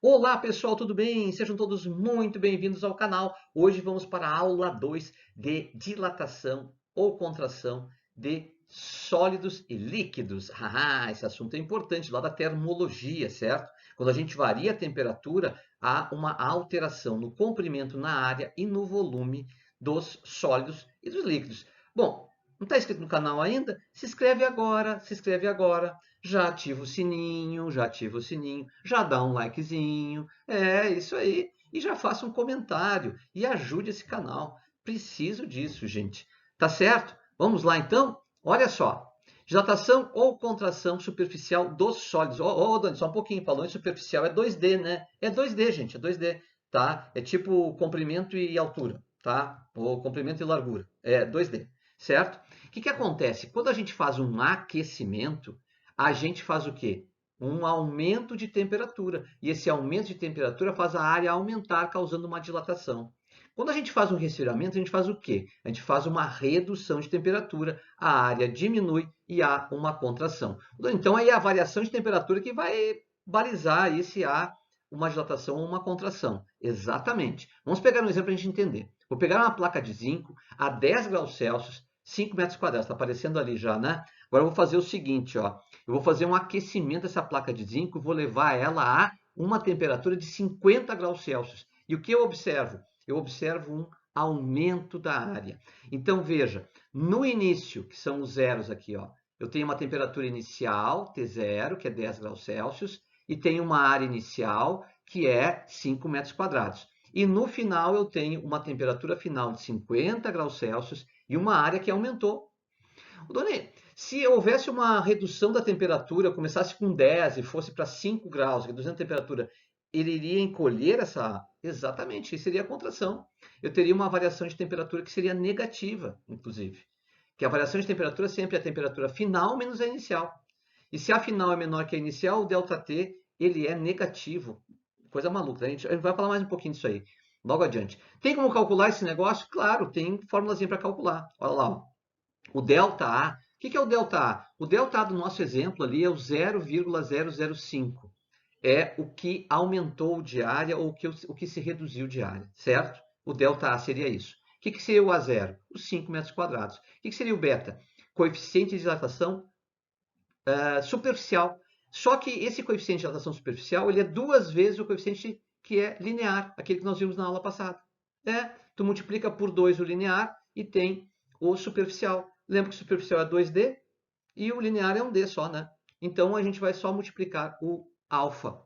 Olá pessoal, tudo bem? Sejam todos muito bem-vindos ao canal. Hoje vamos para a aula 2 de dilatação ou contração de sólidos e líquidos. Esse assunto é importante lá da termologia, certo? Quando a gente varia a temperatura, há uma alteração no comprimento, na área e no volume dos sólidos e dos líquidos. Bom, não está inscrito no canal ainda? Se inscreve agora, se inscreve agora. Já ativa o sininho, já ativa o sininho, já dá um likezinho, isso aí, e já faça um comentário e ajude esse canal. Preciso disso, gente. Tá certo? Vamos lá então? Olha só. Dilatação ou contração superficial dos sólidos. Dani, só um pouquinho, falou em superficial, é 2D, né? É 2D, gente, é 2D, tá? É tipo comprimento e altura, tá? Ou comprimento e largura, é 2D, certo? O que acontece? Quando a gente faz um aquecimento, a gente faz o quê? Um aumento de temperatura. E esse aumento de temperatura faz a área aumentar, causando uma dilatação. Quando a gente faz um resfriamento, a gente faz o quê? A gente faz uma redução de temperatura, a área diminui e há uma contração. Então, aí é a variação de temperatura que vai balizar aí se há uma dilatação ou uma contração. Exatamente. Vamos pegar um exemplo para a gente entender. Vou pegar uma placa de zinco a 10 graus Celsius, 5 metros quadrados. Está aparecendo ali já, né? Agora eu vou fazer o seguinte, ó. Eu vou fazer um aquecimento dessa placa de zinco, vou levar ela a uma temperatura de 50 graus Celsius. E o que eu observo? Eu observo um aumento da área. Então, veja, no início, que são os zeros aqui, ó, eu tenho uma temperatura inicial, T0, que é 10 graus Celsius, e tenho uma área inicial, que é 5 metros quadrados. E no final eu tenho uma temperatura final de 50 graus Celsius e uma área que aumentou. Doni, se houvesse uma redução da temperatura, começasse com 10 e fosse para 5 graus, reduzindo a temperatura, ele iria encolher essa. Exatamente, isso seria a contração. Eu teria uma variação de temperatura que seria negativa, inclusive. Que a variação de temperatura sempre é a temperatura final menos a inicial. E se a final é menor que a inicial, o ΔT ele é negativo. Coisa maluca. A gente vai falar mais um pouquinho disso aí logo adiante. Tem como calcular esse negócio? Claro, tem formulazinha para calcular. Olha lá, ó. O ΔA, o que é o ΔA? O ΔA do nosso exemplo ali é o 0,005. É o que aumentou de área ou o que se reduziu de área, certo? O ΔA seria isso. O que seria o A0? Os 5 metros quadrados. O que seria o beta? Coeficiente de dilatação superficial. Só que esse coeficiente de dilatação superficial ele é duas vezes o coeficiente que é linear, aquele que nós vimos na aula passada. Tu multiplica por 2 o linear e tem o superficial. Lembra que o superficial é 2D e o linear é 1D só, né? Então a gente vai só multiplicar o alfa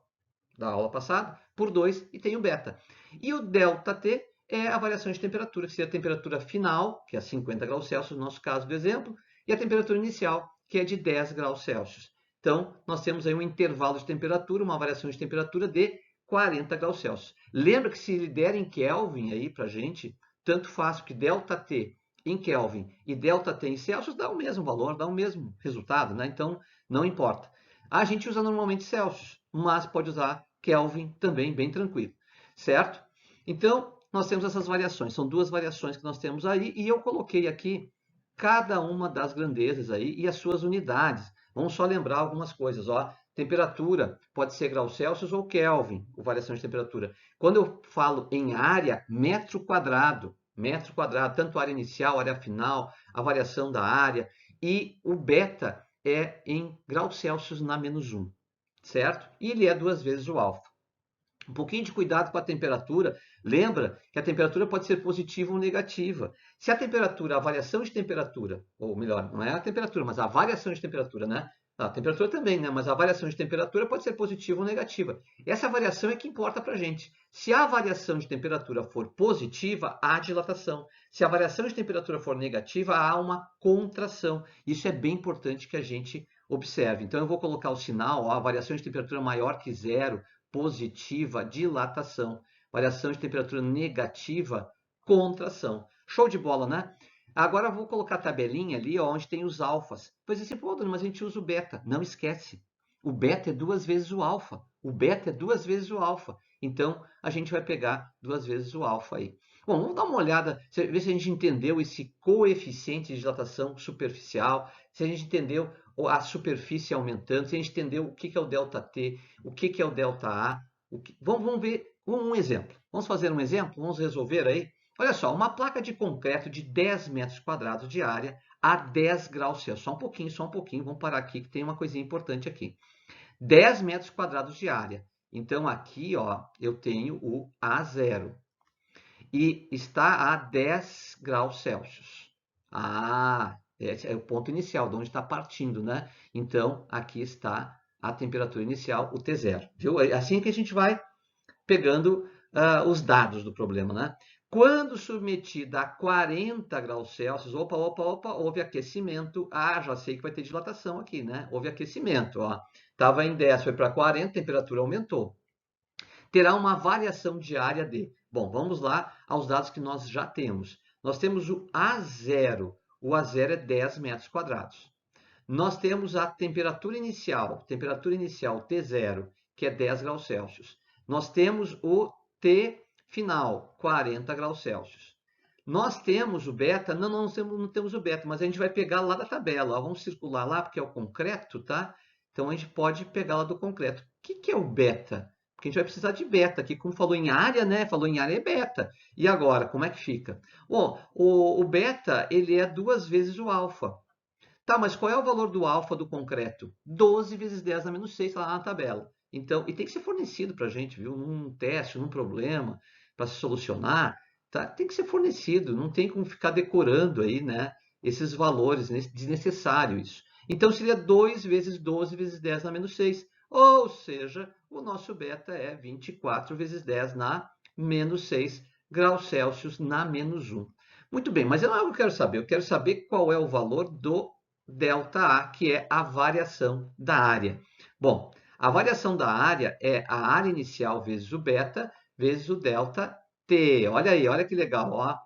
da aula passada por 2 e tem o beta. E o ΔT é a variação de temperatura, que seria a temperatura final, que é 50 graus Celsius, no nosso caso do exemplo, e a temperatura inicial, que é de 10 graus Celsius. Então, nós temos aí um intervalo de temperatura, uma variação de temperatura de 40 graus Celsius. Lembra que se ele der em Kelvin aí para a gente, tanto faz que ΔT em Kelvin e ΔT em Celsius dá o mesmo valor, dá o mesmo resultado, né? Então, não importa. A gente usa normalmente Celsius, mas pode usar Kelvin também, bem tranquilo, certo? Então, nós temos essas variações, são duas variações que nós temos aí, e eu coloquei aqui cada uma das grandezas aí e as suas unidades. Vamos só lembrar algumas coisas, ó. Temperatura pode ser graus Celsius ou Kelvin, variação de temperatura. Quando eu falo em área, metro quadrado, tanto área inicial, área final, a variação da área, e o beta é em graus Celsius na menos 1, certo? E ele é duas vezes o alfa. Um pouquinho de cuidado com a temperatura. Lembra que a temperatura pode ser positiva ou negativa. Se a temperatura, a variação de temperatura, ou melhor, não é a temperatura, mas a variação de temperatura, né? A temperatura também, né? Mas a variação de temperatura pode ser positiva ou negativa. Essa variação é que importa para a gente. Se a variação de temperatura for positiva, há dilatação. Se a variação de temperatura for negativa, há uma contração. Isso é bem importante que a gente observe. Então, eu vou colocar o sinal, ó, a variação de temperatura maior que zero, positiva, dilatação. Variação de temperatura negativa, contração. Show de bola, né? Agora eu vou colocar a tabelinha ali, ó, onde tem os alfas. Pois é, pô, mas a gente usa o beta. Não esquece. O beta é duas vezes o alfa. O beta é duas vezes o alfa. Então, a gente vai pegar duas vezes o alfa aí. Bom, vamos dar uma olhada, ver se a gente entendeu esse coeficiente de dilatação superficial, se a gente entendeu a superfície aumentando, se a gente entendeu o que é o ΔT, o que é o ΔA, Vamos ver um exemplo. Vamos fazer um exemplo? Vamos resolver aí? Olha só, uma placa de concreto de 10 metros quadrados de área a 10 graus Celsius. Só um pouquinho. Vamos parar aqui que tem uma coisinha importante aqui. 10 metros quadrados de área. Então, aqui, ó, eu tenho o A0. E está a 10 graus Celsius. Esse é o ponto inicial, de onde está partindo, né? Então, aqui está a temperatura inicial, o T0. Viu? É assim que a gente vai pegando os dados do problema, né? Quando submetida a 40 graus Celsius, houve aquecimento. Já sei que vai ter dilatação aqui, né? Houve aquecimento, ó. Estava em 10, foi para 40, a temperatura aumentou. Terá uma variação diária de... Bom, vamos lá aos dados que nós já temos. Nós temos o A0. O A0 é 10 metros quadrados. Nós temos a temperatura inicial T0, que é 10 graus Celsius. Nós temos o T final, 40 graus Celsius. Nós temos o beta, não temos o beta, mas a gente vai pegar lá da tabela. Ó, vamos circular lá, porque é o concreto, tá? Então, a gente pode pegar lá do concreto. O que é o beta? Porque a gente vai precisar de beta aqui. Como falou em área, né? Falou em área é beta. E agora, como é que fica? Bom, o beta, ele é 2 vezes o alfa. Tá, mas qual é o valor do alfa do concreto? 12 vezes 10 na menos 6, lá na tabela. Então, e tem que ser fornecido para a gente, viu? Num teste, num problema, para se solucionar, tá? Tem que ser fornecido, não tem como ficar decorando aí, né? Esses valores, desnecessário isso. Então, seria 2 vezes 12 vezes 10 na menos 6. Ou seja, o nosso beta é 24 vezes 10 na menos 6 graus Celsius na menos 1. Muito bem, mas não é o que eu quero saber. Eu quero saber qual é o valor do ΔA, que é a variação da área. Bom, a variação da área é a área inicial vezes o beta, vezes o ΔT. Olha aí, olha que legal. Ó.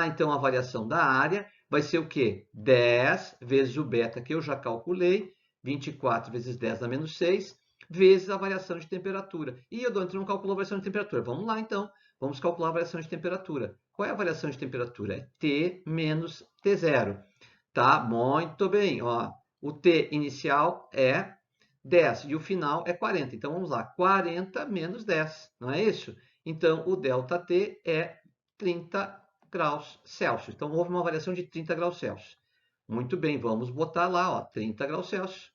Então a variação da área vai ser o quê? 10 vezes o beta, que eu já calculei, 24 vezes 10 na menos 6, vezes a variação de temperatura. E eu não calculou a variação de temperatura. Vamos lá, então. Vamos calcular a variação de temperatura. Qual é a variação de temperatura? É T menos T0. Tá? Muito bem. Ó, o T inicial é 10 e o final é 40. Então, vamos lá. 40 menos 10, não é isso? Então, o ΔT é 30 graus Celsius. Então, houve uma variação de 30 graus Celsius. Muito bem, vamos botar lá, ó, 30 graus Celsius.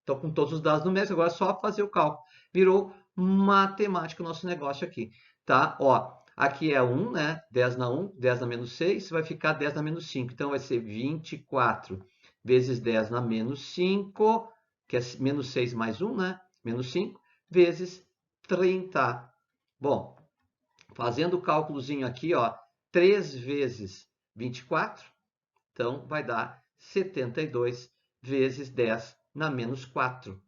Então, com todos os dados numéricos, agora é só fazer o cálculo. Virou matemática o nosso negócio aqui. Tá? Ó, aqui é 1, né? 10 na 1, 10 na menos 6, vai ficar 10 na menos 5. Então, vai ser 24 vezes 10 na menos 5, que é menos 6 mais 1, né? Menos 5, vezes 30. Bom, fazendo o cálculozinho aqui, ó, 3 vezes 24, então vai dar 72 vezes 10 na menos 4.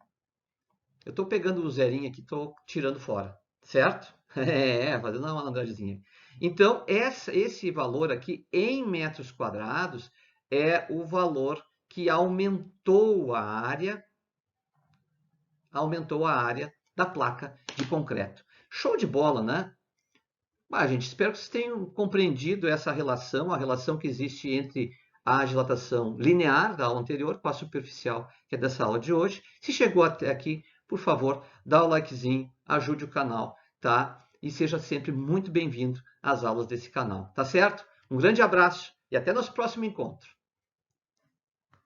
Eu estou pegando o zerinho aqui, estou tirando fora, certo? Fazendo uma malandragemzinha. Então, esse valor aqui, em metros quadrados, é o valor que aumentou a área da placa de concreto. Show de bola, né? Gente, espero que vocês tenham compreendido essa relação, a relação que existe entre a dilatação linear da aula anterior com a superficial, que é dessa aula de hoje. Se chegou até aqui, por favor, dá o likezinho, ajude o canal, tá? E seja sempre muito bem-vindo às aulas desse canal, tá certo? Um grande abraço e até nosso próximo encontro.